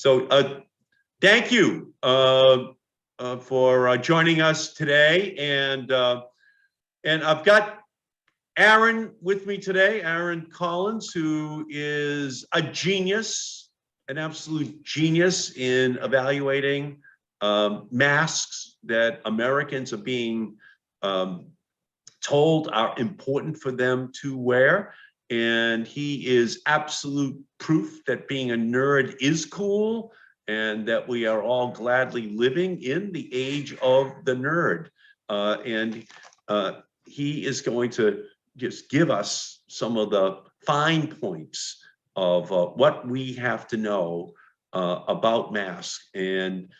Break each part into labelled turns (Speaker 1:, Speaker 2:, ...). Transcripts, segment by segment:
Speaker 1: So thank you for joining us today. And I've got Aaron with me today, Aaron Collins, who is a genius, an absolute genius in evaluating masks that Americans are being told are important for them to wear. And he is absolute proof that being a nerd is cool and that we are all gladly living in the age of the nerd. He is going to just give us some of the fine points of what we have to know about masks and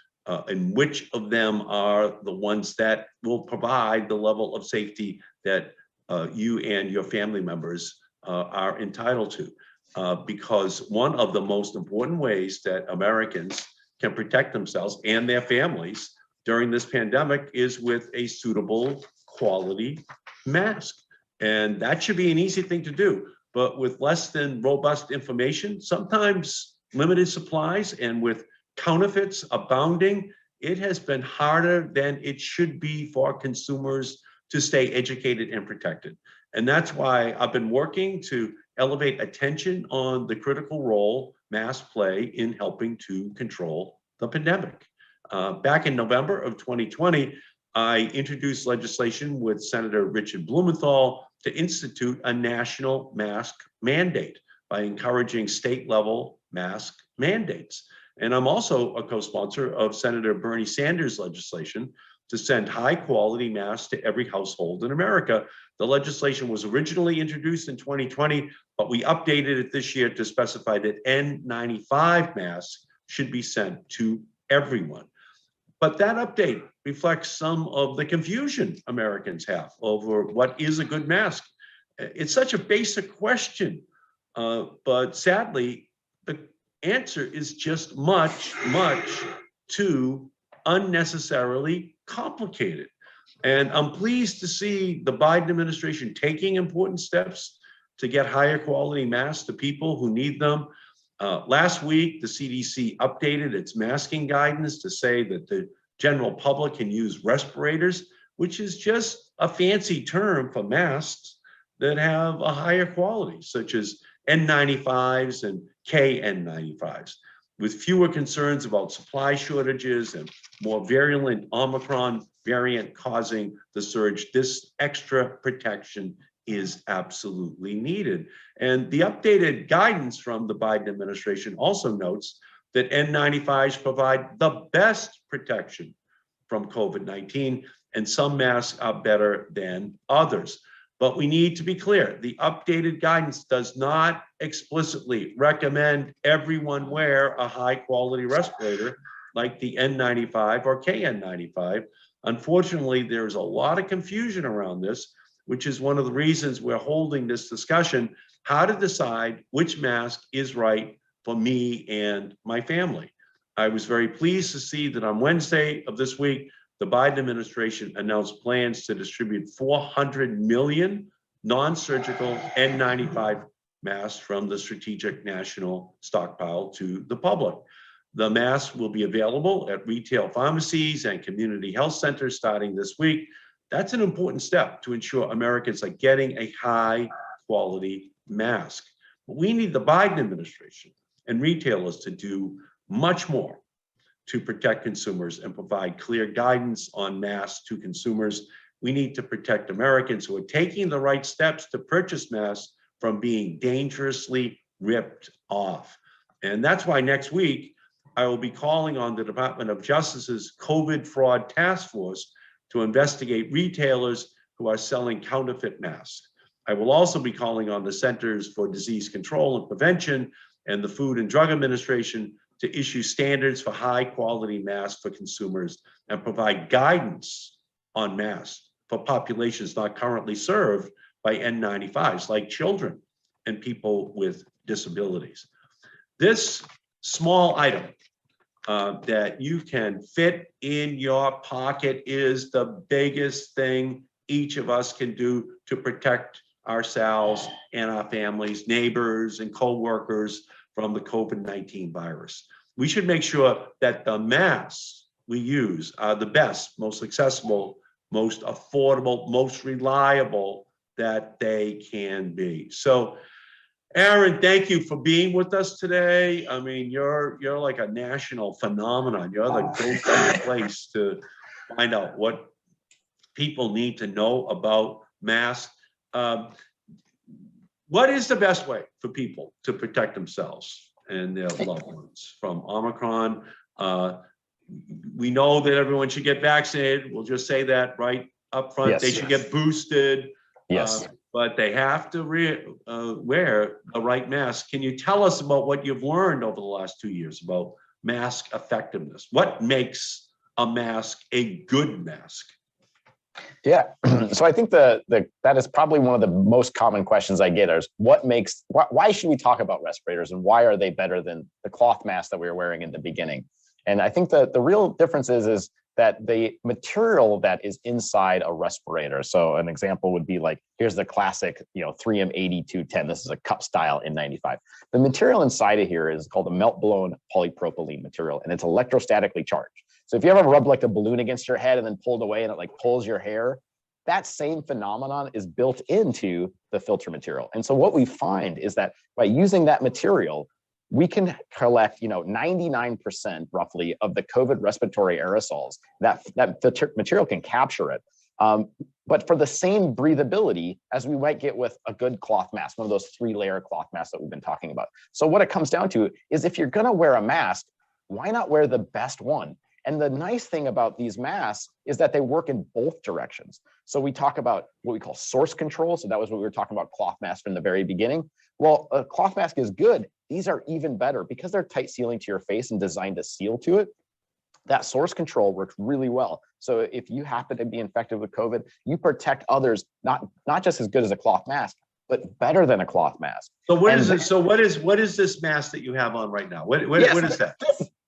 Speaker 1: which of them are the ones that will provide the level of safety that you and your family members are entitled to. Because one of the most important ways that Americans can protect themselves and their families during this pandemic is with a suitable quality mask. And that should be an easy thing to do. But with less than robust information, sometimes limited supplies, and with counterfeits abounding, it has been harder than it should be for consumers to stay educated and protected. And that's why I've been working to elevate attention on the critical role masks play in helping to control the pandemic. Back in November of 2020, I introduced legislation with Senator Richard Blumenthal to institute a national mask mandate by encouraging state-level mask mandates. And I'm also a co-sponsor of Senator Bernie Sanders' legislation to send high-quality masks to every household in America. The legislation was originally introduced in 2020, but we updated it this year to specify that N95 masks should be sent to everyone. But that update reflects some of the confusion Americans have over what is a good mask. It's such a basic question, but sadly, the answer is just much too unnecessarily complicated. And I'm pleased to see the Biden administration taking important steps to get higher quality masks to people who need them. Last week, the CDC updated its masking guidance to say that the general public can use respirators, which is just a fancy term for masks that have a higher quality, such as N95s and KN95s. With fewer concerns about supply shortages and more virulent Omicron variant causing the surge, this extra protection is absolutely needed. And the updated guidance from the Biden administration also notes that N95s provide the best protection from COVID-19, and some masks are better than others. But we need to be clear, the updated guidance does not explicitly recommend everyone wear a high quality respirator like the N95 or KN95. Unfortunately, there's a lot of confusion around this, which is one of the reasons we're holding this discussion, how to decide which mask is right for me and my family. I was very pleased to see that on Wednesday of this week, the Biden administration announced plans to distribute 400 million non-surgical N95 masks from the Strategic National Stockpile to the public. The masks will be available at retail pharmacies and community health centers starting this week. That's an important step to ensure Americans are getting a high quality mask. But we need the Biden administration and retailers to do much more to protect consumers and provide clear guidance on masks to consumers. We need to protect Americans who are taking the right steps to purchase masks from being dangerously ripped off. And that's why next week, I will be calling on the Department of Justice's COVID fraud task force to investigate retailers who are selling counterfeit masks. I will also be calling on the Centers for Disease Control and Prevention and the Food and Drug Administration to issue standards for high quality masks for consumers and provide guidance on masks for populations not currently served by N95s, like children and people with disabilities. This small item that you can fit in your pocket is the biggest thing each of us can do to protect ourselves and our families, neighbors, and co-workers from the COVID-19 virus. we should make sure that the masks we use are the best, most accessible, most affordable, most reliable that they can be. So, Aaron, thank you for being with us today. I mean, you're like a national phenomenon. You're the go-to place to find out what people need to know about masks. What is the best way for people to protect themselves and their loved ones from Omicron? We know that everyone should get vaccinated. We'll just say that right up front.
Speaker 2: Yes.
Speaker 1: They should get boosted.
Speaker 2: Yes.
Speaker 1: But they have to wear the right mask. Can you tell us about what you've learned over the last 2 years about mask effectiveness? What makes a mask a good mask?
Speaker 2: Yeah. So I think that is probably one of the most common questions I get is why should we talk about respirators and why are they better than the cloth mask that we were wearing in the beginning? And I think that the real difference is that the material that is inside a respirator. So an example would be like, here's the classic, 3M8210. This is a cup style N95. The material inside of here is called a melt blown polypropylene material, and it's electrostatically charged. So if you ever rubbed like a balloon against your head and then pulled away and it like pulls your hair, that same phenomenon is built into the filter material. And so what we find is that by using that material, we can collect, 99% roughly of the COVID respiratory aerosols. That material can capture it. But for the same breathability as we might get with a good cloth mask, one of those 3-layer cloth masks that we've been talking about. So what it comes down to is if you're gonna wear a mask, why not wear the best one? And the nice thing about these masks is that they work in both directions. So we talk about what we call source control. So that was what we were talking about cloth mask from the very beginning. Well, a cloth mask is good. These are even better because they're tight sealing to your face and designed to seal to it. That source control works really well. So if you happen to be infected with COVID, you protect others, not just as good as a cloth mask, but better than a cloth mask.
Speaker 1: So what is it? So what is this mask that you have on right now? What is that?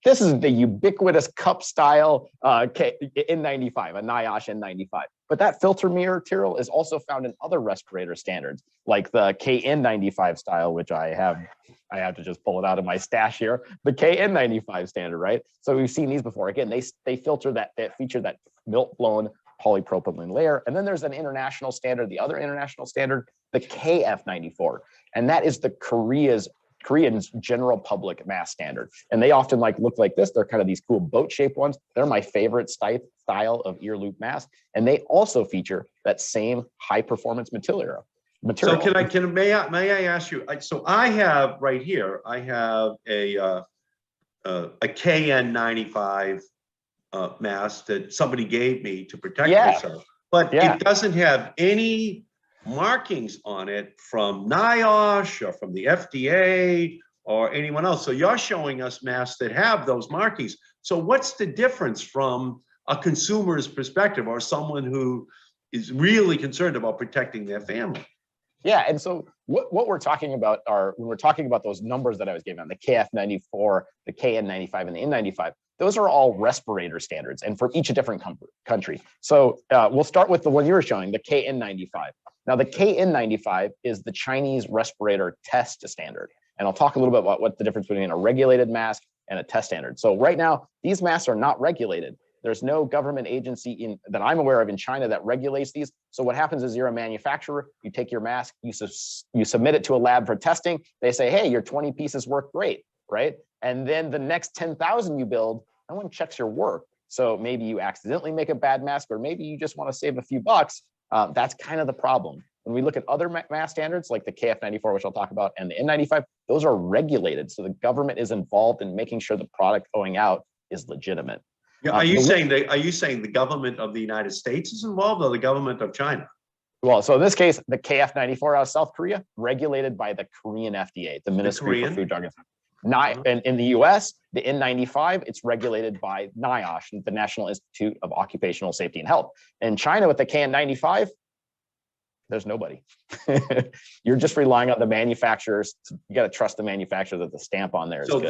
Speaker 2: This is the ubiquitous cup style N95, a NIOSH N95. But that filter material is also found in other respirator standards, like the KN95 style, which I have to just pull it out of my stash here, the KN95 standard, right? So we've seen these before. Again, they filter that feature that melt-blown polypropylene layer. And then there's an international standard, the other international standard, the KF94. And that is the Korean's general public mask standard. And they often look like this. They're kind of these cool boat-shaped ones. They're my favorite style of ear loop mask. And they also feature that same high-performance material. So
Speaker 1: may I ask you, so I have right here, I have a KN95 mask that somebody gave me to protect myself, but it doesn't have any markings on it from NIOSH or from the FDA or anyone else. So you're showing us masks that have those markings. So what's the difference from a consumer's perspective or someone who is really concerned about protecting their family?
Speaker 2: Yeah, and so what we're talking about are, when we're talking about those numbers that I was giving, the KF94, the KN95, and the N95, those are all respirator standards, and for each a different country. So we'll start with the one you were showing, the KN95. Now, the KN95 is the Chinese respirator test standard, and I'll talk a little bit about what the difference between a regulated mask and a test standard. So right now, these masks are not regulated. There's no government agency that I'm aware of in China that regulates these. So what happens is you're a manufacturer, you take your mask, you submit it to a lab for testing. They say, hey, your 20 pieces work great, right? And then the next 10,000 you build, no one checks your work. So maybe you accidentally make a bad mask, or maybe you just want to save a few bucks. That's kind of the problem. When we look at other mask standards like the KF94, which I'll talk about, and the N95, those are regulated. So the government is involved in making sure the product going out is legitimate.
Speaker 1: Yeah, are you saying the government of the United States is involved, or the government of China?
Speaker 2: Well, so in this case, the KF94 out of South Korea, regulated by the Korean FDA, the Ministry for Food, Drug, and in the US, the N95, it's regulated by NIOSH, the National Institute of Occupational Safety and Health. In China, with the KN95, there's nobody. You're just relying on the manufacturers. You got to trust the manufacturer that the stamp on there is good.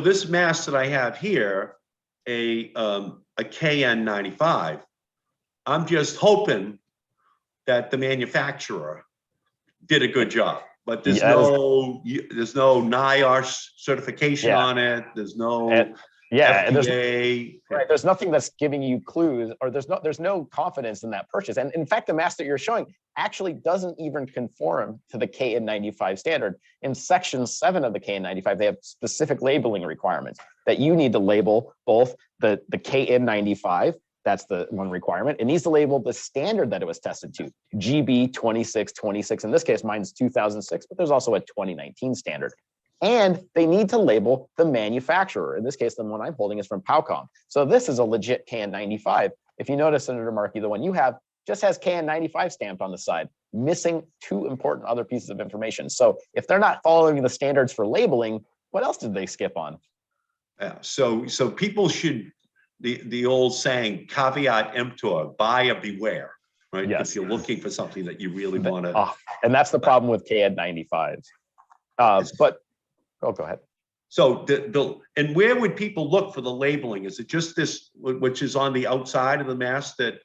Speaker 1: This mask that I have here, a KN95, I'm just hoping that the manufacturer did a good job. But there's
Speaker 2: Yeah,
Speaker 1: there's no NIOSH certification
Speaker 2: yeah.
Speaker 1: on it. There's no
Speaker 2: And there's
Speaker 1: FDA.
Speaker 2: right, there's nothing that's giving you clues, or there's no confidence in that purchase. And in fact, the mask that you're showing actually doesn't even conform to the KN95 standard. In section 7 of the KN95, they have specific labeling requirements that you need to label both the KN95, that's the one requirement. It needs to label the standard that it was tested to, GB 2626. In this case, mine's 2006, but there's also a 2019 standard. And they need to label the manufacturer. In this case, the one I'm holding is from Powcom. So this is a legit KN95. If you notice, Senator Markey, the one you have just has KN95 stamped on the side, missing 2 important other pieces of information. So if they're not following the standards for labeling, what else did they skip on?
Speaker 1: Yeah, so people should, the old saying, caveat emptor, buyer beware, right?
Speaker 2: Yes.
Speaker 1: If you're looking for something that you really want to.
Speaker 2: And that's the problem with KN95s. But go ahead.
Speaker 1: So and where would people look for the labeling? Is it just this, which is on the outside of the mask that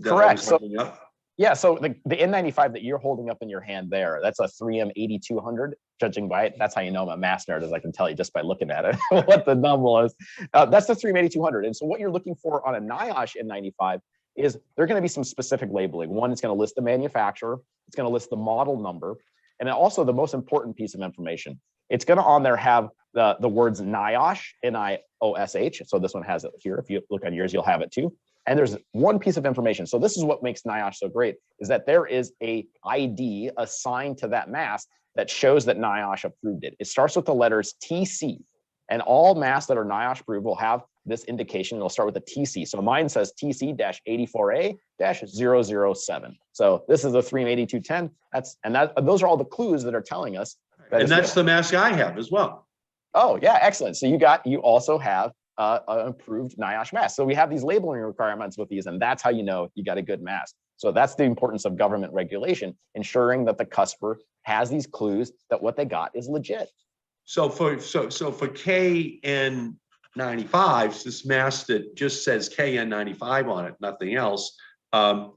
Speaker 2: correct? So
Speaker 1: up?
Speaker 2: yeah, so the N95 that you're holding up in your hand there, that's a 3M 8200. Judging by it, that's how you know I'm a mask nerd, as I can tell you just by looking at it what the number is. That's the 3M 8200. And so what you're looking for on a NIOSH N95 is there going to be some specific labeling. One, it's going to list the manufacturer, it's going to list the model number, and also the most important piece of information, it's going to on there have the words NIOSH, N-I-O-S-H. So this one has it here. If you look on yours, you'll have it too. And there's one piece of information. So this is what makes NIOSH so great, is that there is a ID assigned to that mask that shows that NIOSH approved it. It starts with the letters TC, and all masks that are NIOSH approved will have this indication. It'll start with a TC. So mine says TC-84A-007. So this is a 3M8210. Those are all the clues that are telling us.
Speaker 1: And that's the mask I have as well.
Speaker 2: Oh yeah, excellent. So you also have an approved NIOSH mask. So we have these labeling requirements with these, and that's how you know you got a good mask. So that's the importance of government regulation, ensuring that the customer has these clues that what they got is legit.
Speaker 1: So for KN95s, this mask that just says KN95 on it, nothing else, do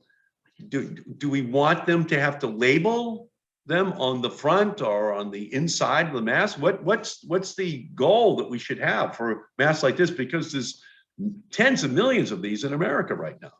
Speaker 1: we want them to have to label them on the front or on the inside of the mask? What's the goal that we should have for masks like this? Because there's tens of millions of these in America right now.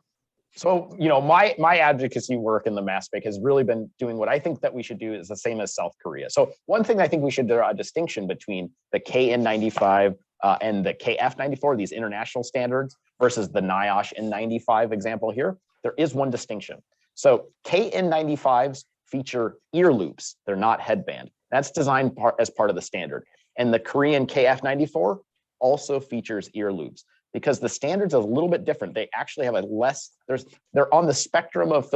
Speaker 2: So, my advocacy work in the mask space has really been doing what I think that we should do is the same as South Korea. So one thing I think we should draw a distinction between the KN95 and the KF94, these international standards, versus the NIOSH N95 example here. There is one distinction. So KN95s feature ear loops. They're not headband. That's designed as part of the standard. And the Korean KF94 also features ear loops, because the standards are a little bit different. They actually have they're on the spectrum of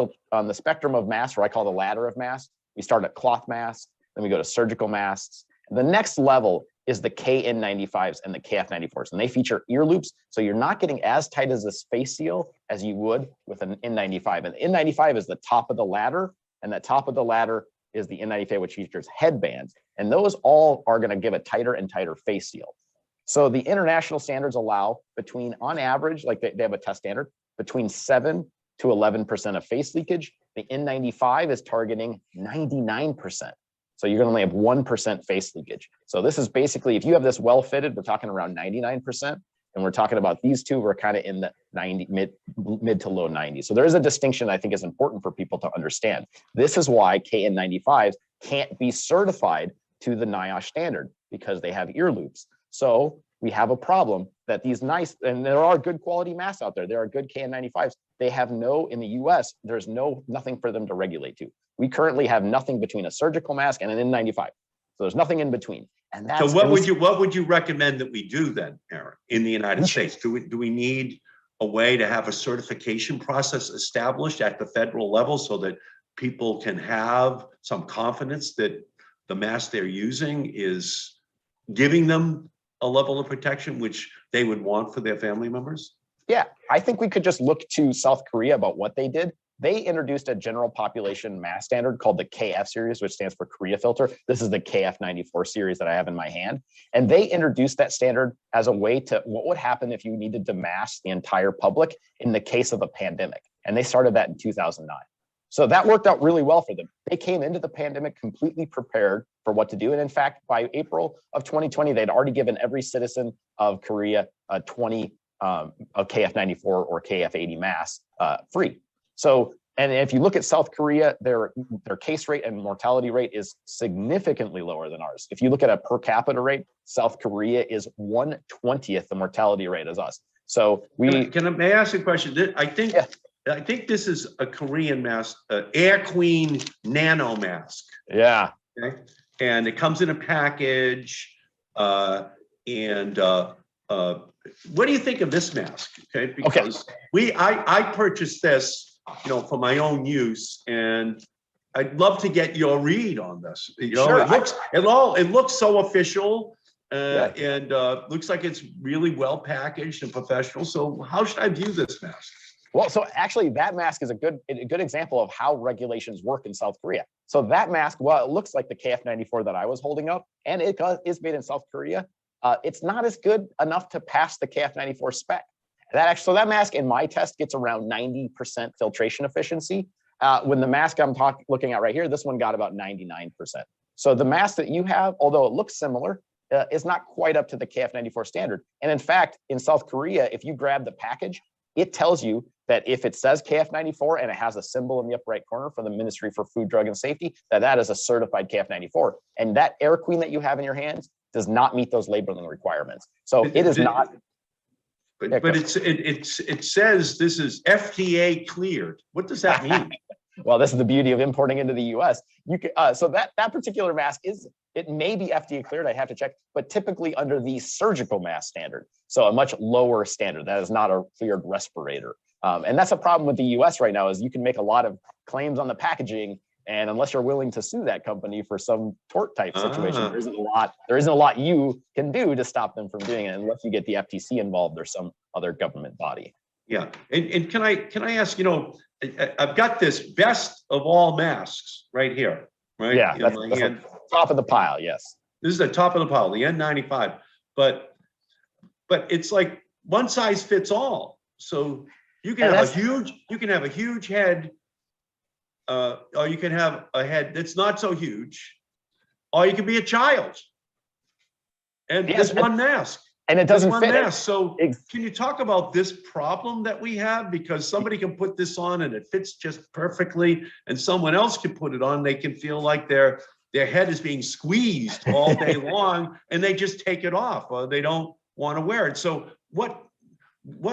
Speaker 2: masks, or I call the ladder of masks. We start at cloth masks, then we go to surgical masks. And the next level is the KN95s and the KF94s, and they feature ear loops. So you're not getting as tight as a face seal as you would with an N95. And the N95 is the top of the ladder, and that top of the ladder is the N95, which features headbands. And those all are going to give a tighter and tighter face seal. So the international standards allow between, on average, like they have a test standard, between 7 to 11% of face leakage. The N95 is targeting 99%. So you're going to only have 1% face leakage. So this is basically, if you have this well fitted, we're talking around 99%. And we're talking about these two, we're kind of in the mid to low 90s. So there is a distinction I think is important for people to understand. This is why KN95s can't be certified to the NIOSH standard, because they have ear loops. So we have a problem that these nice, and there are good quality masks out there. There are good KN95s. They have in the US, there's nothing for them to regulate to. We currently have nothing between a surgical mask and an N95. So there's nothing in between. And that's,
Speaker 1: so what would you recommend that we do then, Aaron, in the United States? Do we need a way to have a certification process established at the federal level so that people can have some confidence that the mask they're using is giving them a level of protection which they would want for their family members?
Speaker 2: Yeah, I think we could just look to South Korea about what they did. They introduced a general population mask standard called the KF series, which stands for Korea filter. This is the KF94 series that I have in my hand. And they introduced that standard as a way to, what would happen if you needed to mask the entire public in the case of a pandemic? And they started that in 2009. So that worked out really well for them. They came into the pandemic completely prepared for what to do. And in fact, by April of 2020, they'd already given every citizen of Korea 20 of KF94 or KF80 masks free. So, and if you look at South Korea, their case rate and mortality rate is significantly lower than ours. If you look at a per capita rate, South Korea is 1/20th the mortality rate as us. So
Speaker 1: may I ask a question? I think this is a Korean mask, Air Queen Nano mask.
Speaker 2: Yeah.
Speaker 1: Okay. And it comes in a package. What do you think of this mask? Okay, because I purchased this, for my own use, and I'd love to get your read on this.
Speaker 2: Sure.
Speaker 1: It looks so official, and looks like it's really well packaged and professional. So how should I view this mask?
Speaker 2: Well, so actually that mask is a good example of how regulations work in South Korea. So that mask, well, it looks like the KF94 that I was holding up, and it is made in South Korea. It's not as good enough to pass the KF94 spec. So that mask in my test gets around 90% filtration efficiency. When the mask I'm looking at right here, this one got about 99%. So the mask that you have, although it looks similar, is not quite up to the KF94 standard. And in fact, in South Korea, if you grab the package, it tells you that if it says KF94 and it has a symbol in the upper right corner for the Ministry for Food, Drug, and Safety, that is a certified KF94. And that Air Queen that you have in your hands does not meet those labeling requirements. So it is not.
Speaker 1: But it says this is FDA cleared. What does that mean?
Speaker 2: Well, this is the beauty of importing into the U.S. You can, so that particular mask it may be FDA cleared. I have to check, but typically under the surgical mask standard, so a much lower standard. That is not a cleared respirator, and that's a problem with the U.S. right now. Is you can make a lot of claims on the packaging, and unless you're willing to sue that company for some tort type situation, there isn't a lot you can do to stop them from doing it unless you get the FTC involved or some other government body.
Speaker 1: Yeah, and can I ask? I've got this best of all masks right here, right?
Speaker 2: Yeah, that's the top of the pile. Yes,
Speaker 1: this is the top of the pile, the N95. But it's like one size fits all. So you can have a huge head, or you can have a head that's not so huge, or you can be a child. And there's one mask.
Speaker 2: And it doesn't fit.
Speaker 1: Mask. So can you talk about this problem that we have? Because somebody can put this on and it fits just perfectly, and someone else can put it on. They can feel like their head is being squeezed all day long, and they just take it off, or they don't want to wear it. So what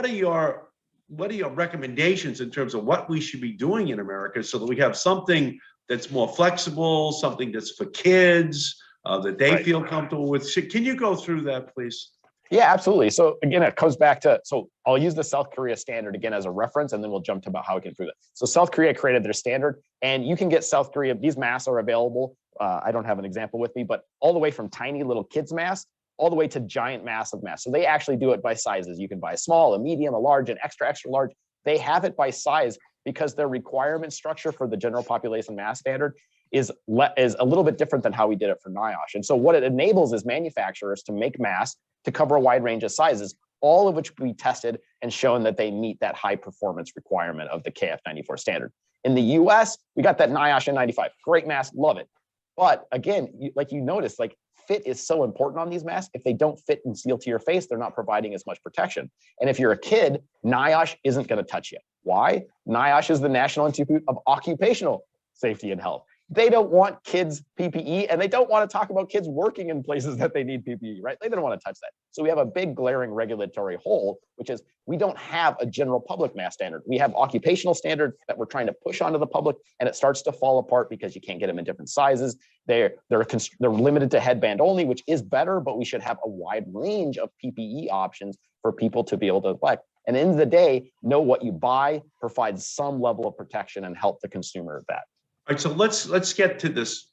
Speaker 1: are your recommendations in terms of what we should be doing in America so that we have something that's more flexible, something that's for kids, that they feel comfortable with? Can you go through that, please?
Speaker 2: Yeah, absolutely. So again, it comes back to, so I'll use the South Korea standard again as a reference, and then we'll jump to about how we can improve it. So South Korea created their standard, and you can get South Korea, these masks are available. I don't have an example with me, but all the way from tiny little kids masks, all the way to giant massive masks. So they actually do it by sizes. You can buy a small, a medium, a large, an extra, extra large. They have it by size because their requirement structure for the general population mask standard is a little bit different than how we did it for NIOSH. And so what it enables is manufacturers to make masks to cover a wide range of sizes, all of which we tested and shown that they meet that high performance requirement of the KF94 standard. In the US, we got that NIOSH N95, great mask, love it. But again, like you notice, like fit is so important on these masks. If they don't fit and seal to your face, they're not providing as much protection. And if you're a kid, NIOSH isn't going to touch you. Why? NIOSH is the National Institute of Occupational Safety and Health. They don't want kids PPE, and they don't want to talk about kids working in places that they need PPE, right? They don't want to touch that. So we have a big glaring regulatory hole, which is we don't have a general public mask standard. We have occupational standards that we're trying to push onto the public, and it starts to fall apart because you can't get them in different sizes. They're limited to headband only, which is better, but we should have a wide range of PPE options for people to be able to elect. And at the end of the day, know what you buy provides some level of protection and help the consumer of that.
Speaker 1: All right, so let's get to this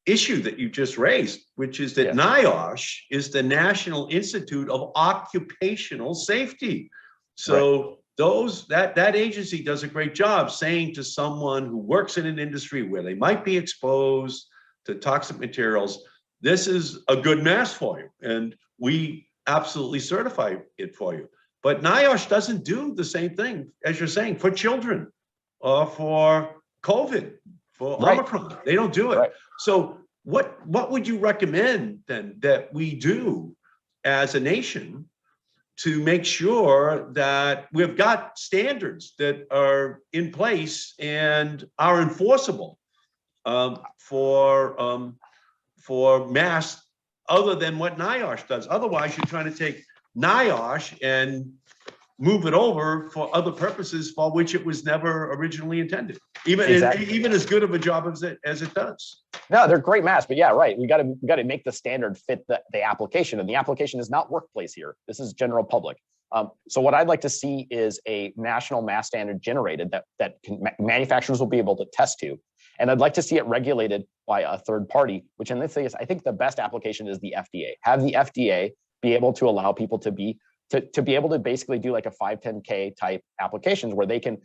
Speaker 1: ip that you just raised, which is that NIOSH is the National Institute of Occupational Safety. So that agency does a great job saying to someone who works in an industry where they might be exposed to toxic materials, this is a good mask for you, and we absolutely certify it for you. But NIOSH doesn't do the same thing as you're saying for children or for COVID, for
Speaker 2: Right.
Speaker 1: Omicron. They don't do it.
Speaker 2: Right.
Speaker 1: So what would you recommend then that we do as a nation to make sure that we've got standards that are in place and are enforceable for masks other than what NIOSH does? Otherwise, you're trying to take NIOSH and move it over for other purposes for which it was never originally intended, even as good of a job as it does.
Speaker 2: No, they're great masks, but yeah, right. We got to make the standard fit the application, and the application is not workplace here. This is general public. So what I'd like to see is a national mask standard generated that manufacturers will be able to test to, and I'd like to see it regulated by a third party. Which in this case, I think the best application is the FDA. Have the FDA be able to allow people to be able to basically do like a 510K type applications where they can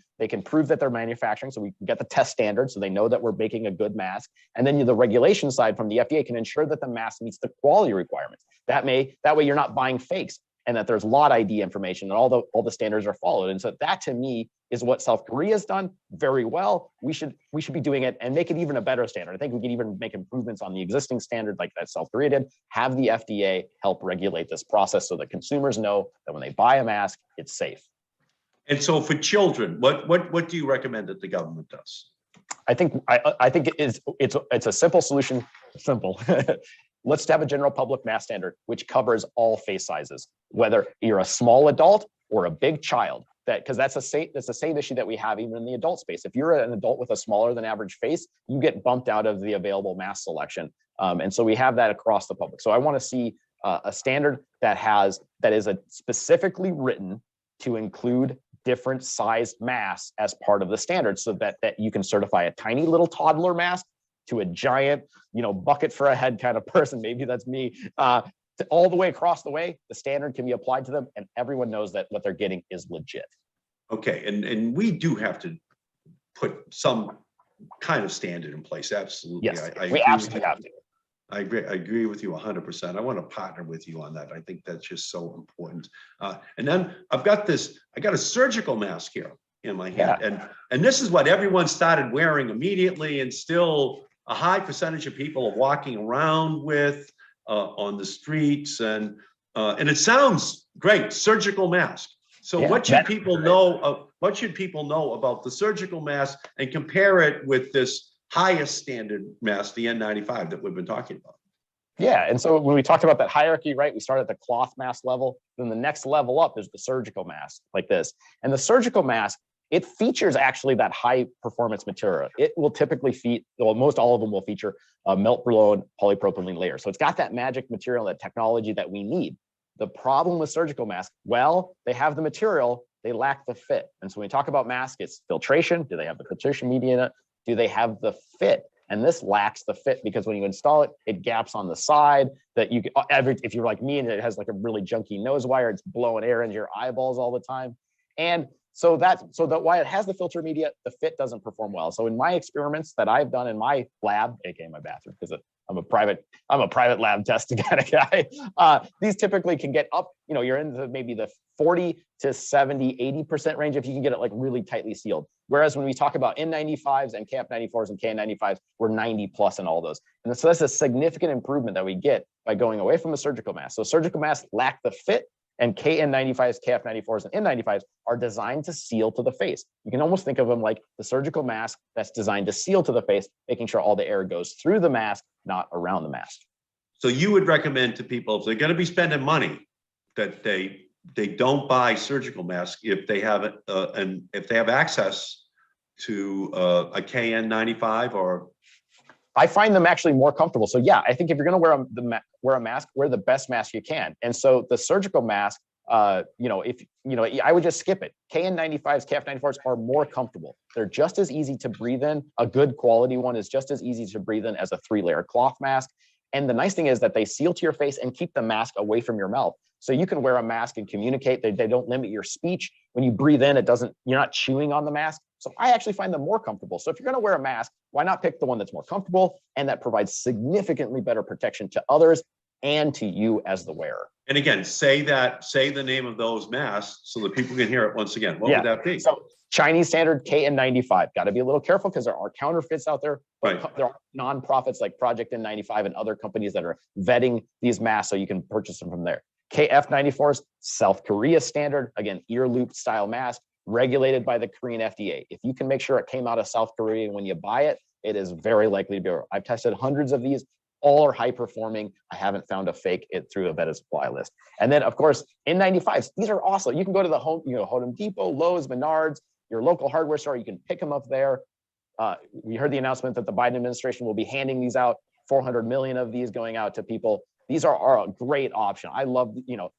Speaker 2: prove that they're manufacturing, so we can get the test standard so they know that we're making a good mask. And then the regulation side from the FDA can ensure that the mask meets the quality requirements. That way you're not buying fakes, and that there's lot ID information and all the standards are followed. And so that to me is what South Korea's done very well. We should be doing it and make it even a better standard. I think we could even make improvements on the existing standard like that South Korea did. Have the FDA help regulate this process so that consumers know that when they buy a mask, it's safe.
Speaker 1: And so for children, what do you recommend that the government does?
Speaker 2: I think it's a simple solution. Simple. Let's have a general public mask standard which covers all face sizes, whether you're a small adult or a big child. Because that's the same issue that we have even in the adult space. If you're an adult with a smaller than average face, you get bumped out of the available mask selection. And so we have that across the public. So I want to see a standard that is specifically written to include different sized masks as part of the standard, so that you can certify a tiny little toddler mask to a giant, bucket for a head kind of person. Maybe that's me. All the way across the way, the standard can be applied to them, and everyone knows that what they're getting is legit.
Speaker 1: Okay, and we do have to put some kind of standard in place. Absolutely.
Speaker 2: Yes, we absolutely have to.
Speaker 1: I agree with you 100%. I want to partner with you on that. I think that's just so important. And then I got a surgical mask here in my hand, and this is what everyone started wearing immediately, and still a high percentage of people are walking around with on the streets, and it sounds great, surgical mask. So what should people know? What should people know about the surgical mask, and compare it with this highest standard mask, the N95 that we've been talking about?
Speaker 2: Yeah, and so when we talked about that hierarchy, right, we started at the cloth mask level. Then the next level up is the surgical mask, like this. And the surgical mask, it features actually that high performance material. It will typically most all of them will feature a melt blown polypropylene layer. So it's got that magic material, that technology that we need. The problem with surgical masks, well, they have the material, they lack the fit. And so when we talk about masks, it's filtration. Do they have the filtration media in it? Do they have the fit? And this lacks the fit, because when you install it, it gaps on the side that if you're like me and it has like a really junky nose wire, it's blowing air into your eyeballs all the time. And so that while it has the filter media, the fit doesn't perform well. So in my experiments that I've done in my lab, aka my bathroom, because I'm a private lab testing kind of guy. These typically can get up, you're in maybe the 40 to 70, 80% range if you can get it like really tightly sealed. Whereas when we talk about N95s and KF94s and KN95s, we're 90 plus in all those. And so that's a significant improvement that we get by going away from a surgical mask. So surgical masks lack the fit, and KN95s, KF94s, and N95s are designed to seal to the face. You can almost think of them like the surgical mask that's designed to seal to the face, making sure all the air goes through the mask, not around the mask.
Speaker 1: So you would recommend to people, if they're going to be spending money, that they don't buy surgical masks if they have if they have access to a KN95 or.
Speaker 2: I find them actually more comfortable. So yeah, I think if you're going to wear a mask, wear the best mask you can. And so the surgical mask, I would just skip it. KN95s, KF94s are more comfortable. They're just as easy to breathe in. A good quality one is just as easy to breathe in as a 3-layer cloth mask. And the nice thing is that they seal to your face and keep the mask away from your mouth. So you can wear a mask and communicate. They don't limit your speech. When you breathe in, you're not chewing on the mask. So I actually find them more comfortable. So if you're going to wear a mask, why not pick the one that's more comfortable and that provides significantly better protection to others and to you as the wearer.
Speaker 1: And again, say the name of those masks so that people can hear it once again. What would that be?
Speaker 2: So Chinese standard KN95. Got to be a little careful because there are counterfeits out there. But
Speaker 1: Right.
Speaker 2: there are nonprofits like Project N95 and other companies that are vetting these masks so you can purchase them from there. KF94 is South Korea standard. Again, ear loop style mask regulated by the Korean FDA. If you can make sure it came out of South Korea when you buy it, it is very likely to be. I've tested hundreds of these. All are high performing. I haven't found a fake it through a vetted supply list. And then, of course, N95s. These are awesome. You can go to the Home Depot, Lowe's, Menards, your local hardware store. You can pick them up there. We heard the announcement that the Biden administration will be handing these out. 400 million of these going out to people. These are a great option. I love,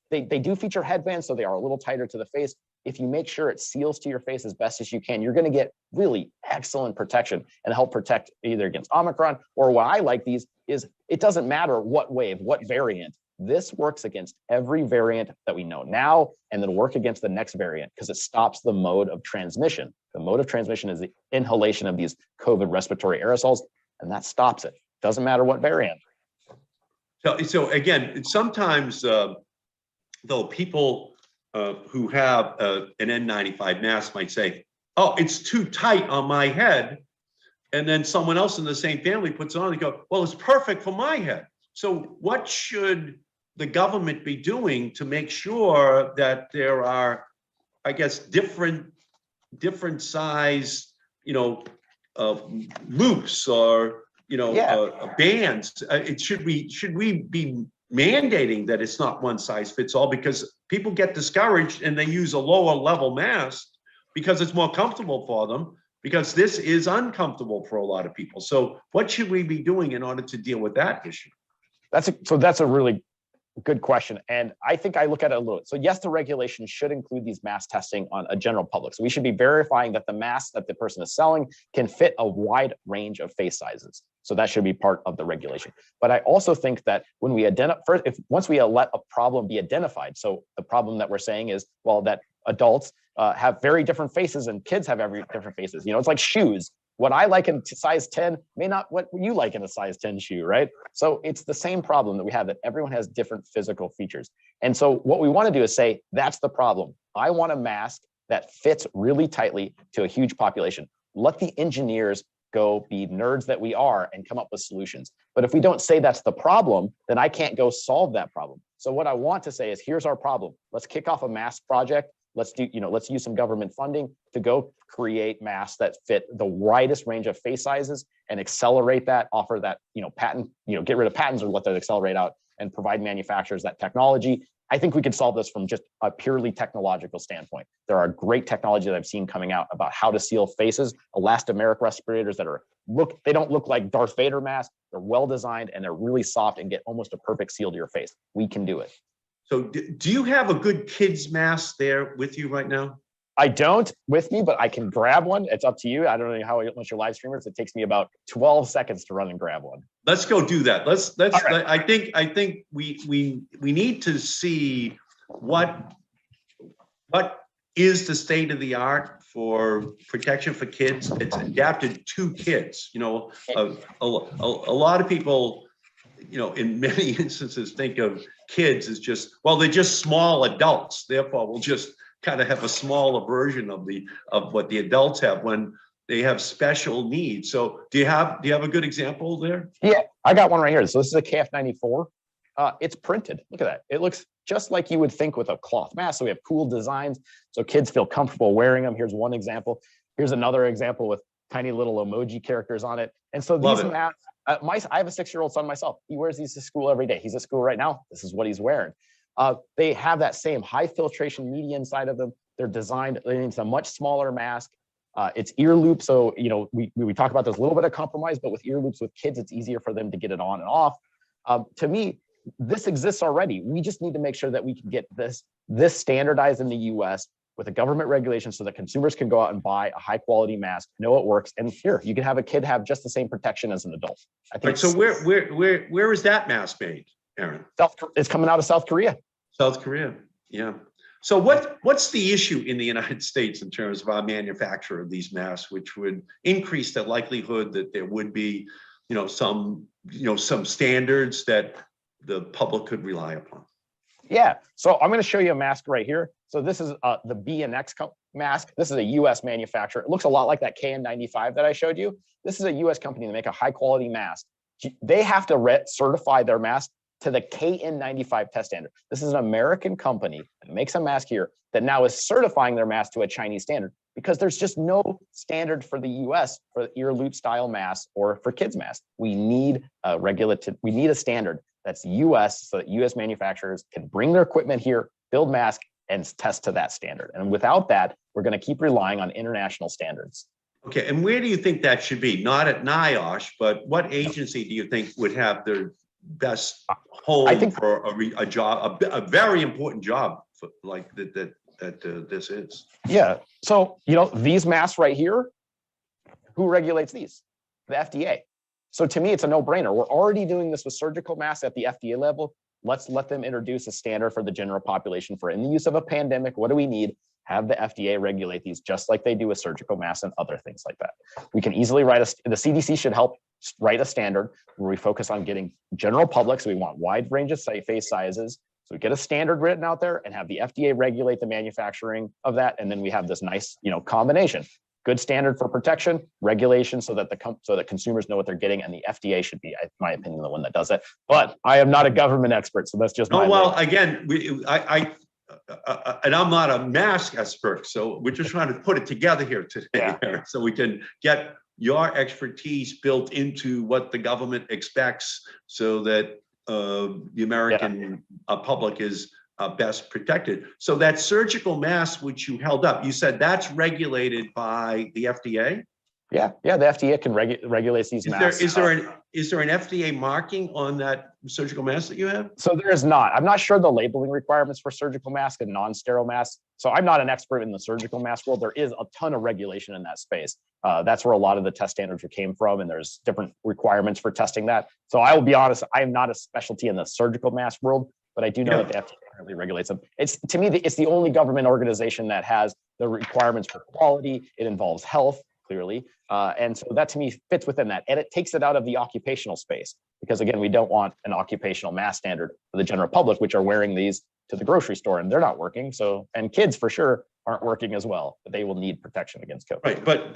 Speaker 2: they do feature headbands, so they are a little tighter to the face. If you make sure it seals to your face as best as you can, you're going to get really excellent protection and help protect either against Omicron, or what I like these is it doesn't matter what wave, what variant. This works against every variant that we know now, and then work against the next variant because it stops the mode of transmission. The mode of transmission is the inhalation of these COVID respiratory aerosols, and that stops it. Doesn't matter what variant.
Speaker 1: So again, sometimes though people who have an N95 mask might say, "Oh, it's too tight on my head," and then someone else in the same family puts it on and go, "Well, it's perfect for my head." So what should the government be doing to make sure that there are, I guess, different size, loops or bands? Should we be mandating that it's not one size fits all, because people get discouraged and they use a lower level mask because it's more comfortable for them, because this is uncomfortable for a lot of people. So what should we be doing in order to deal with that issue?
Speaker 2: That's a really good question. And I think I look at it a little. So yes, the regulation should include these mask testing on a general public. So we should be verifying that the mask that the person is selling can fit a wide range of face sizes. So that should be part of the regulation. But I also think that when we once we let a problem be identified, so the problem that we're saying is, well, that adults have very different faces and kids have every different faces. It's like shoes. What I like in size 10 may not what you like in a size 10 shoe, right? So it's the same problem that we have, that everyone has different physical features. And so what we want to do is say, that's the problem. I want a mask that fits really tightly to a huge population. Let the engineers go be nerds that we are and come up with solutions. But if we don't say that's the problem, then I can't go solve that problem. So what I want to say is, here's our problem. Let's kick off a mask project. Let's use some government funding to go create masks that fit the widest range of face sizes and accelerate that, offer that, patent, get rid of patents or let that accelerate out and provide manufacturers that technology. I think we could solve this from just a purely technological standpoint. There are great technology that I've seen coming out about how to seal faces, elastomeric respirators that they don't look like Darth Vader masks. They're well designed and they're really soft and get almost a perfect seal to your face. We can do it.
Speaker 1: So do you have a good kids mask there with you right now?
Speaker 2: I don't with me, but I can grab one. It's up to you. I don't know how much your live streamers. It takes me about 12 seconds to run and grab one.
Speaker 1: Let's go do that. Let's.
Speaker 2: Right.
Speaker 1: I think we need to see what is the state of the art for protection for kids. It's adapted to kids. A lot of people, in many instances, think of kids as they're just small adults. Therefore, we'll just kind of have a smaller version of what the adults have when they have special needs. So do you have a good example there?
Speaker 2: Yeah, I got one right here. So this is a KF94. It's printed. Look at that. It looks just like you would think with a cloth mask. So we have cool designs so kids feel comfortable wearing them. Here's one example. Here's another example with tiny little emoji characters on it. And so these masks, I have a 6-year-old son myself. He wears these to school every day. He's at school right now. This is what he's wearing. They have that same high filtration media inside of them. They're designed, it's a much smaller mask. It's ear loop. So, we talk about this a little bit of compromise, but with ear loops with kids, it's easier for them to get it on and off. To me, this exists already. We just need to make sure that we can get this standardized in the US with a government regulation so that consumers can go out and buy a high quality mask, know it works. And here, you can have a kid have just the same protection as an adult. I think.
Speaker 1: Right, so where is that mask made, Aaron?
Speaker 2: It's coming out of South Korea.
Speaker 1: South Korea, yeah. So what's the issue in the United States in terms of our manufacture of these masks, which would increase the likelihood that there would be, some standards that the public could rely upon.
Speaker 2: Yeah, so I'm going to show you a mask right here. So this is the B&X mask. This is a US manufacturer. It looks a lot like that KN95 that I showed you. This is a US company to make a high quality mask. They have to certify their mask to the KN95 test standard. This is an American company that makes a mask here that now is certifying their mask to a Chinese standard, because there's just no standard for the US for ear loop style masks or for kids masks. We need a standard that's US, so that US manufacturers can bring their equipment here, build masks, and test to that standard. And without that, we're going to keep relying on international standards.
Speaker 1: Okay, and where do you think that should be? Not at NIOSH, but what agency do you think would have their best home for a job, a very important job for, like that this is?
Speaker 2: Yeah, so these masks right here, who regulates these? The FDA. So to me, it's a no-brainer. We're already doing this with surgical masks at the FDA level. Let's let them introduce a standard for the general population for in the use of a pandemic. What do we need? Have the FDA regulate these just like they do with surgical masks and other things like that. We can easily the CDC should help write a standard where we focus on getting general public. So we want wide range of face sizes. So we get a standard written out there and have the FDA regulate the manufacturing of that. And then we have this nice, combination. Good standard for protection, regulation, so that consumers know what they're getting, and the FDA should be, in my opinion, the one that does it. But I am not a government expert, so that's just my.
Speaker 1: Again, and I'm not a mask expert, so we're just trying to put it together here today, so we can get your expertise built into what the government expects, so that the American public is best protected. So that surgical mask which you held up, you said that's regulated by the FDA?
Speaker 2: Yeah, the FDA can regulate these masks.
Speaker 1: Is there an FDA marking on that surgical mask that you have?
Speaker 2: So there is not. I'm not sure the labeling requirements for surgical masks and non-sterile masks. So I'm not an expert in the surgical mask world. There is a ton of regulation in that space. That's where a lot of the test standards came from, and there's different requirements for testing that. So I will be honest, I am not a specialty in the surgical mask world, but I do know that the FDA currently regulates them. To me, it's the only government organization that has the requirements for quality. It involves health, clearly. And so that to me fits within that. And it takes it out of the occupational space, because again, we don't want an occupational mask standard for the general public, which are wearing these to the grocery store and they're not working. So, and kids for sure aren't working as well, but they will need protection against COVID.
Speaker 1: Right,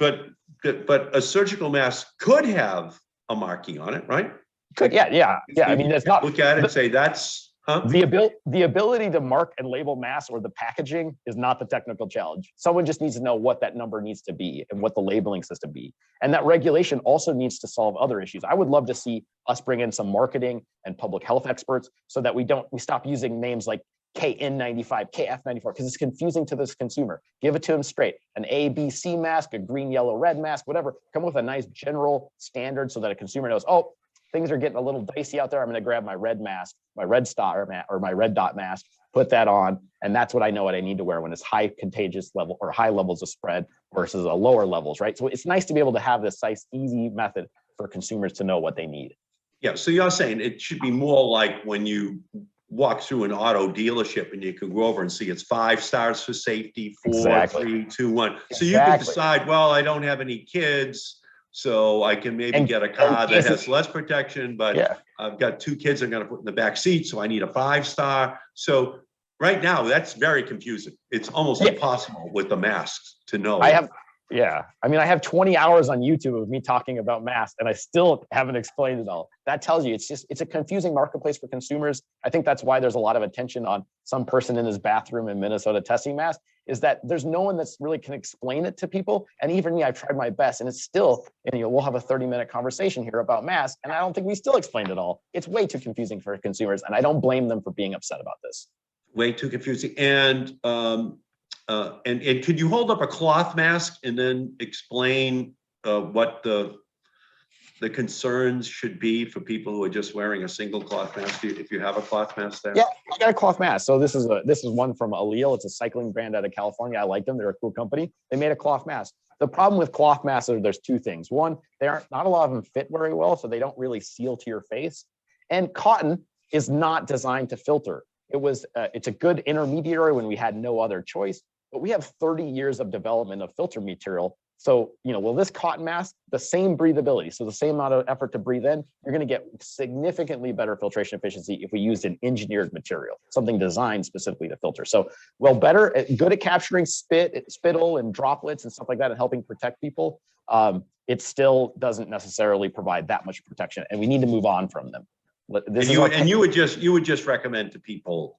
Speaker 1: but a surgical mask could have a marking on it, right?
Speaker 2: Could, yeah. I mean, it's not.
Speaker 1: Look at it and say that's. Huh?
Speaker 2: The ability to mark and label masks or the packaging is not the technical challenge. Someone just needs to know what that number needs to be and what the labeling system be. And that regulation also needs to solve other issues. I would love to see us bring in some marketing and public health experts so that we stop using names like KN95, KF94, because it's confusing to this consumer. Give it to them straight. An A, B, C mask, a green, yellow, red mask, whatever. Come with a nice general standard so that a consumer knows, oh, things are getting a little dicey out there. I'm going to grab my red mask, my red star or my red dot mask, put that on. And that's what I know what I need to wear when it's high contagious level or high levels of spread versus a lower levels, right? So it's nice to be able to have this nice, easy method for consumers to know what they need.
Speaker 1: Yeah, so you're saying it should be more like when you walk through an auto dealership and you can go over and see it's 5 stars for safety, 4, 3, 2, 1. So you can decide, well, I don't have any kids, so I can maybe get a car that has less protection, but I've got 2 kids I'm going to put in the back seat, so I need a 5-star. So right now, that's very confusing. It's almost impossible with the masks to know. I have 20 hours on YouTube of me talking about masks, and I still haven't explained it all. That tells you it's a confusing marketplace for consumers. I think that's why there's a lot of attention on some person in his bathroom in Minnesota testing masks, is that there's no one that's really can explain it to people. And even me, I've tried my best, and it's still, we'll have a 30-minute conversation here about masks, and I don't think we still explained it all. It's way too confusing for consumers, and I don't blame them for being upset about this. Way too confusing. And could you hold up a cloth mask and then explain what the concerns should be for people who are just wearing a single cloth mask, if you have a cloth mask there?
Speaker 2: Yeah, I got a cloth mask. So this is one from Allele. It's a cycling brand out of California. I like them. They're a cool company. They made a cloth mask. The problem with cloth masks is there's 2 things. One, not a lot of them fit very well, so they don't really seal to your face. And cotton is not designed to filter. It's a good intermediary when we had no other choice. But we have 30 years of development of filter material So, will this cotton mask, the same breathability, so the same amount of effort to breathe in, you're going to get significantly better filtration efficiency if we used an engineered material, something designed specifically to filter. So, good at capturing spittle and droplets and stuff like that and helping protect people. It still doesn't necessarily provide that much protection, and we need to move on from them.
Speaker 1: You would just recommend to people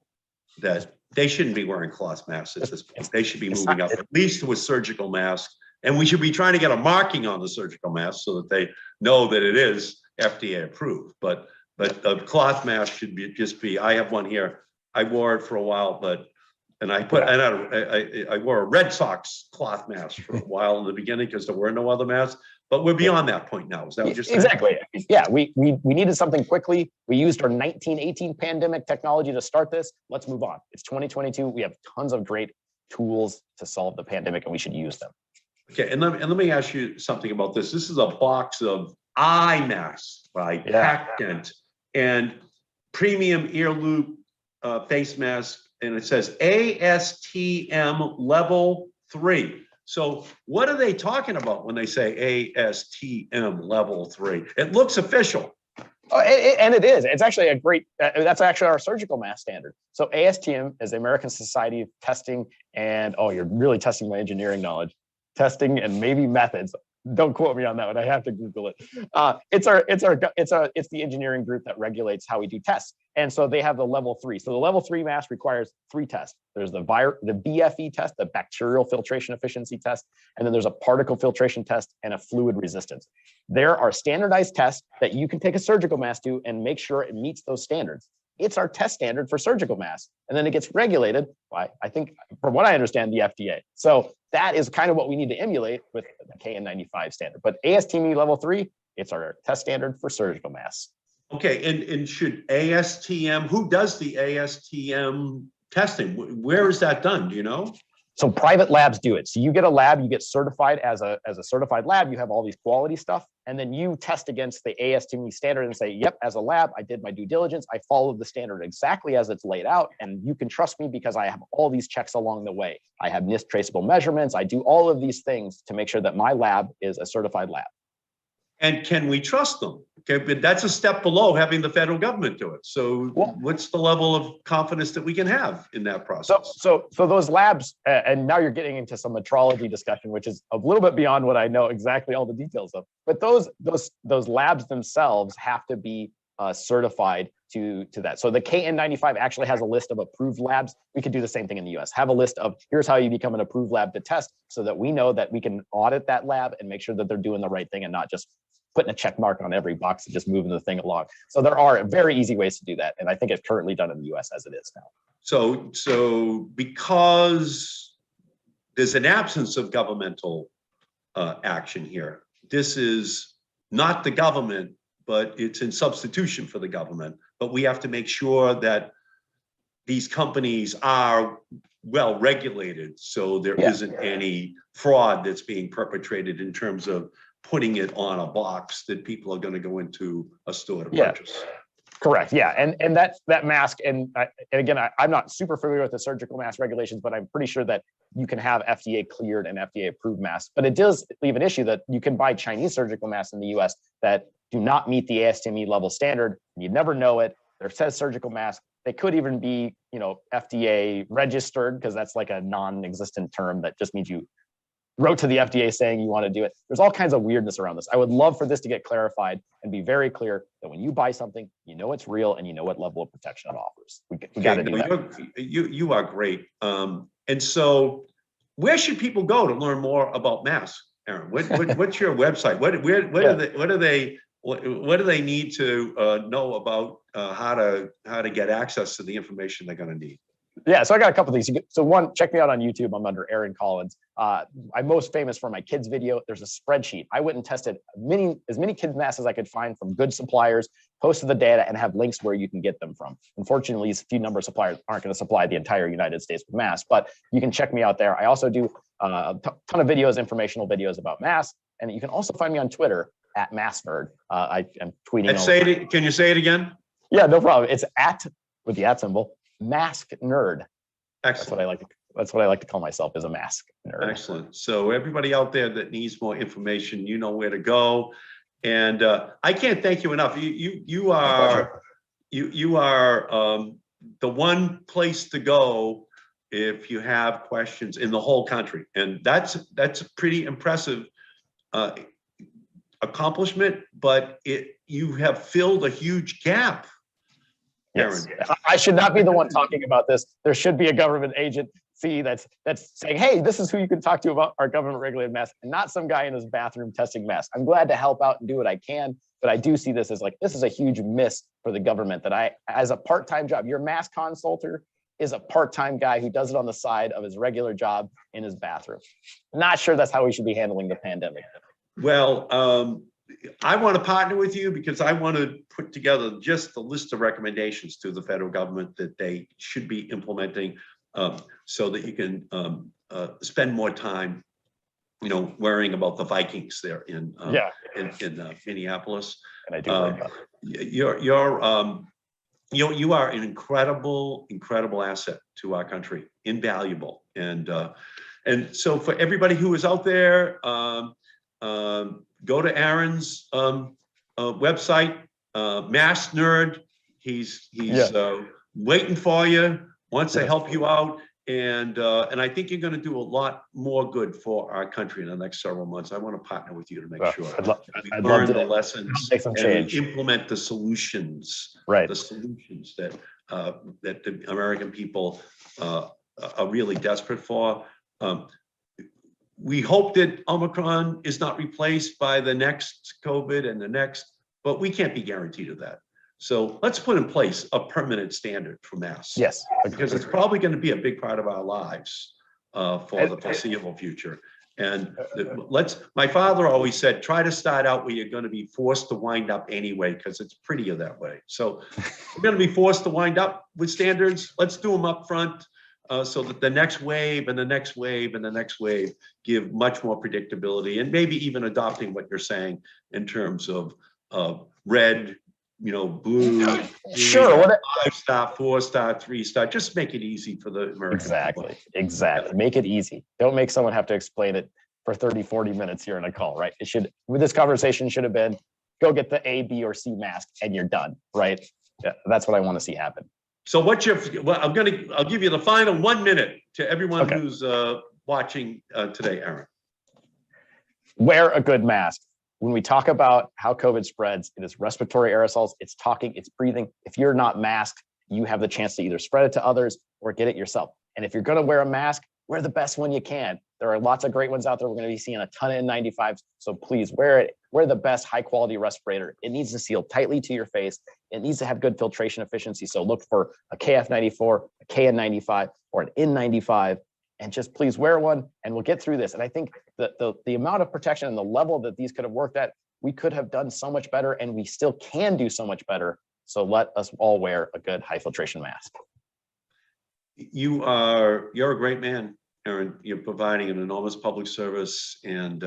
Speaker 1: that they shouldn't be wearing cloth masks at this point. They should be moving up at least to a surgical mask, and we should be trying to get a marking on the surgical mask so that they know that it is FDA approved. But the cloth mask should be. I have one here. I wore it for a while, I wore a Red Sox cloth mask for a while in the beginning because there were no other masks. But we're beyond that point now. Is that what you're saying?
Speaker 2: Exactly. Yeah, we needed something quickly. We used our 1918 pandemic technology to start this. Let's move on. It's 2022. We have tons of great tools to solve the pandemic, and we should use them.
Speaker 1: Okay, and let me ask you something about this. This is a box of eye masks by Pactent and premium ear loop face mask, and it says ASTM level 3. So what are they talking about when they say ASTM level 3? It looks official.
Speaker 2: Oh, and it is. It's actually a great, that's actually our surgical mask standard. So ASTM is the American Society of Testing and, you're really testing my engineering knowledge, testing and maybe methods. Don't quote me on that one. I have to Google it. It's the engineering group that regulates how we do tests. And so they have the level 3. So the level 3 mask requires 3 tests. There's the BFE test, the bacterial filtration efficiency test, and then there's a particle filtration test and a fluid resistance. There are standardized tests that you can take a surgical mask to and make sure it meets those standards. It's our test standard for surgical masks. And then it gets regulated by, I think, from what I understand, the FDA. So that is kind of what we need to emulate with the KN95 standard. But ASTM level 3, it's our test standard for surgical masks.
Speaker 1: Okay, and should ASTM, who does the ASTM testing? Where is that done? Do you know?
Speaker 2: So private labs do it. So you get a lab, you get certified as a certified lab, you have all these quality stuff, and then you test against the ASTM standard and say, yep, as a lab, I did my due diligence, I followed the standard exactly as it's laid out, and you can trust me because I have all these checks along the way. I have NIST traceable measurements, I do all of these things to make sure that my lab is a certified lab.
Speaker 1: And can we trust them? Okay, but that's a step below having the federal government do it. So what's the level of confidence that we can have in that process?
Speaker 2: So those labs, and now you're getting into some metrology discussion, which is a little bit beyond what I know exactly all the details of. But those labs themselves have to be certified to that. So the KN95 actually has a list of approved labs. We could do the same thing in the US. Have a list of here's how you become an approved lab to test so that we know that we can audit that lab and make sure that they're doing the right thing and not just putting a check mark on every box and just moving the thing along. So there are very easy ways to do that. And I think it's currently done in the US as it is now.
Speaker 1: So because there's an absence of governmental action here, this is not the government, but it's in substitution for the government. But we have to make sure that these companies are well regulated so there isn't any fraud that's being perpetrated in terms of putting it on a box that people are going to go into a store to purchase.
Speaker 2: Correct. Yeah. And that mask, and again, I'm not super familiar with the surgical mask regulations, but I'm pretty sure that you can have FDA cleared and FDA approved masks. But it does leave an issue that you can buy Chinese surgical masks in the US that do not meet the ASTM level standard. You never know it. There says surgical mask. They could even be, FDA registered, because that's like a non-existent term that just means you wrote to the FDA saying you want to do it. There's all kinds of weirdness around this. I would love for this to get clarified and be very clear that when you buy something, you know it's real and you know what level of protection it offers. We got to do that.
Speaker 1: You are great. And so where should people go to learn more about masks, Aaron? What's your website? What do they need to know about how to get access to the information they're going to need?
Speaker 2: Yeah, so I got a couple of things. So one, check me out on YouTube. I'm under Aaron Collins. I'm most famous for my kids video. There's a spreadsheet. I went and tested as many kids masks as I could find from good suppliers, posted the data, and have links where you can get them from. Unfortunately, a few number of suppliers aren't going to supply the entire United States with masks, but you can check me out there. I also do a ton of videos, informational videos about masks, and you can also find me on Twitter at MaskNerd. I am tweeting.
Speaker 1: Can you say it again?
Speaker 2: Yeah, no problem. It's with the @ symbol. Mask Nerd.
Speaker 1: Excellent.
Speaker 2: That's what I like. That's what I like to call myself, is a mask nerd.
Speaker 1: Excellent. So everybody out there that needs more information, you know where to go. And I can't thank you enough. You are the one place to go if you have questions in the whole country, and that's a pretty impressive accomplishment. But you have filled a huge gap.
Speaker 2: Yes, I should not be the one talking about this. There should be a government agency that's saying, hey, this is who you can talk to about our government regulated masks, and not some guy in his bathroom testing masks. I'm glad to help out and do what I can, but I do see this as like, this is a huge miss for the government that as a part-time job, your mask consulter is a part-time guy who does it on the side of his regular job in his bathroom. Not sure that's how we should be handling the pandemic.
Speaker 1: Well, I want to partner with you because I want to put together just a list of recommendations to the federal government that they should be implementing, so that you can spend more time, worrying about the Vikings there in Minneapolis.
Speaker 2: And I do worry about it.
Speaker 1: You are an incredible asset to our country, invaluable. And so for everybody who is out there, go to Aaron's website, Mask Nerd. He's waiting for you, wants to help you out. And I think you're going to do a lot more good for our country in the next several months. I want to partner with you to make sure
Speaker 2: I'd
Speaker 1: learn
Speaker 2: love to
Speaker 1: the lessons
Speaker 2: make some change,
Speaker 1: and implement the solutions,
Speaker 2: right?
Speaker 1: The solutions that the American people are really desperate for. We hope that Omicron is not replaced by the next COVID and the next, but we can't be guaranteed of that. So let's put in place a permanent standard for masks.
Speaker 2: Yes,
Speaker 1: because it's probably going to be a big part of our lives for the foreseeable future. And my father always said, try to start out where you're going to be forced to wind up anyway, because it's prettier that way. So we're going to be forced to wind up with standards. Let's do them up front. So that the next wave and the next wave and the next wave give much more predictability, and maybe even adopting what you're saying in terms of red, blue,
Speaker 2: sure,
Speaker 1: 5-star, 4-star, 3-star. Just make it easy for the American people.
Speaker 2: Exactly. Make it easy. Don't make someone have to explain it for 30, 40 minutes here in a call, right? This conversation should have been, go get the A, B, or C mask and you're done, right? Yeah, that's what I want to see happen.
Speaker 1: So I'll give you the final 1 minute to everyone who's watching today, Aaron.
Speaker 2: Wear a good mask. When we talk about how COVID spreads, it is respiratory aerosols, it's talking, it's breathing. If you're not masked, you have the chance to either spread it to others or get it yourself. And if you're going to wear a mask, wear the best one you can. There are lots of great ones out there. We're going to be seeing a ton of N95s. So please wear it. Wear the best high quality respirator. It needs to seal tightly to your face. It needs to have good filtration efficiency. So look for a KF94, a KN95, or an N95, and just please wear one, and we'll get through this. And I think the amount of protection and the level that these could have worked at, we could have done so much better, and we still can do so much better. So let us all wear a good high filtration mask. You're
Speaker 1: a great man, Aaron. You're providing an enormous public service, and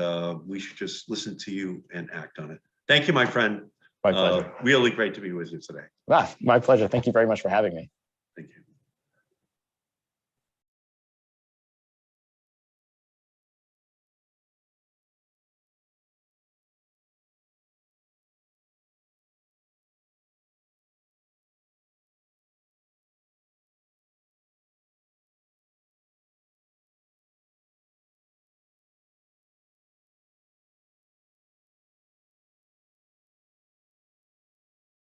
Speaker 1: we should just listen to you and act on it. Thank you, my friend.
Speaker 2: My pleasure.
Speaker 1: Really great to be with you today.
Speaker 2: My pleasure. Thank you very much for having me.